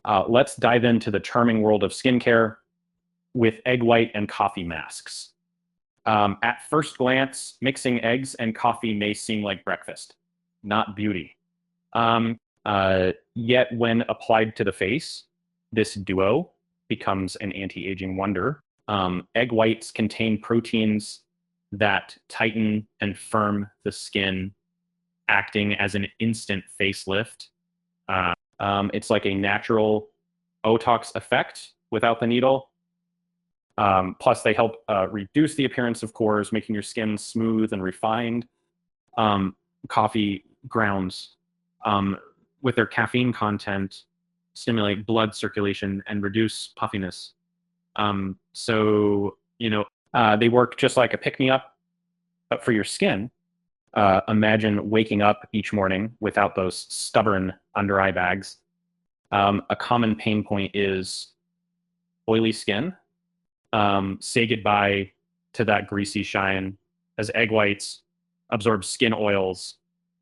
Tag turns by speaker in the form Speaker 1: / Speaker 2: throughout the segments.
Speaker 1: Let's dive into the charming world of skincare with egg white and coffee masks. At first glance, mixing eggs and coffee may seem like breakfast, not beauty. Yet when applied to the face, this duo becomes an anti-aging wonder. Egg whites contain proteins that tighten and firm the skin, acting as an instant facelift. It's like a natural Botox effect without the needle. Plus, they help reduce the appearance of pores, making your skin smooth and refined. Coffee grounds, with their caffeine content, stimulate blood circulation and reduce puffiness. They work just like a pick-me-up, but for your skin. Imagine waking up each morning without those stubborn under-eye bags. A common pain point is oily skin. Say goodbye to that greasy shine as egg whites absorb skin oils,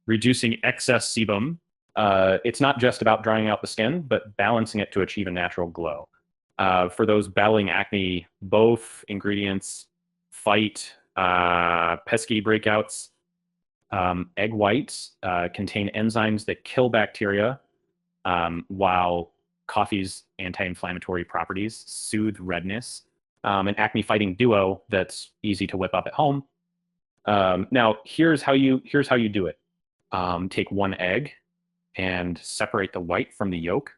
Speaker 1: reducing excess sebum. It's not just about drying out the skin, but balancing it to achieve a natural glow. For those battling acne, both ingredients fight pesky breakouts. Egg whites contain enzymes that kill bacteria, while coffee's anti-inflammatory properties soothe redness. An acne-fighting duo that's easy to whip up at home. Now, here's how you do it. Take one egg and separate the white from the yolk.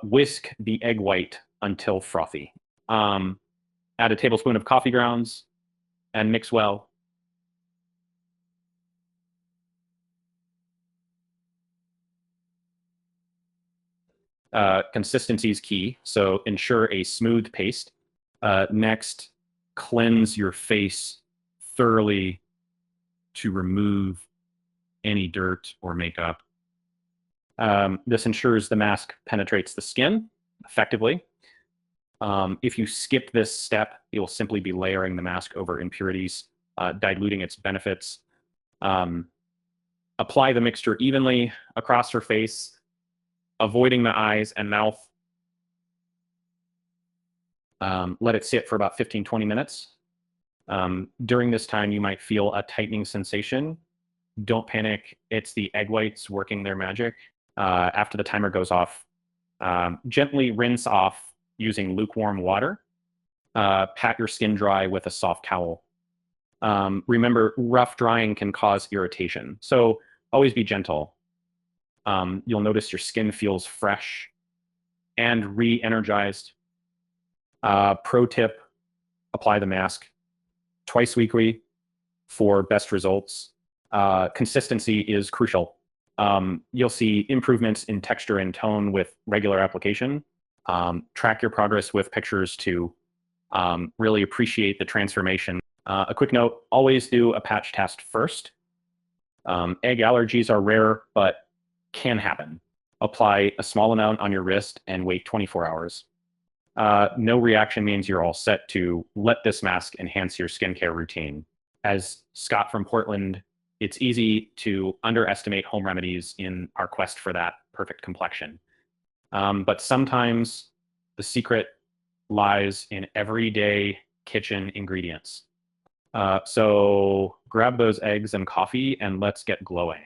Speaker 1: Whisk the egg white until frothy. Add a tablespoon of coffee grounds and mix well. Consistency is key, so ensure a smooth paste. Next, cleanse your face thoroughly to remove any dirt or makeup. This ensures the mask penetrates the skin effectively. If you skip this step, you'll simply be layering the mask over impurities, diluting its benefits. Apply the mixture evenly across her face, avoiding the eyes and mouth. Let it sit for about 15-20 minutes. During this time, you might feel a tightening sensation. Don't panic. It's the egg whites working their magic. After the timer goes off, gently rinse off using lukewarm water. Pat your skin dry with a soft towel. Remember, rough drying can cause irritation, so always be gentle. You'll notice your skin feels fresh and re-energized. Pro tip, apply the mask twice weekly for best results. Consistency is crucial. You'll see improvements in texture and tone with regular application. Track your progress with pictures to really appreciate the transformation. A quick note, always do a patch test first. Egg allergies are rare, but can happen. Apply a small amount on your wrist and wait 24 hours. No reaction means you're all set to let this mask enhance your skincare routine. As Scott from Portland, it's easy to underestimate home remedies in our quest for that perfect complexion. But sometimes the secret lies in everyday kitchen ingredients. So grab those eggs and coffee and let's get glowing.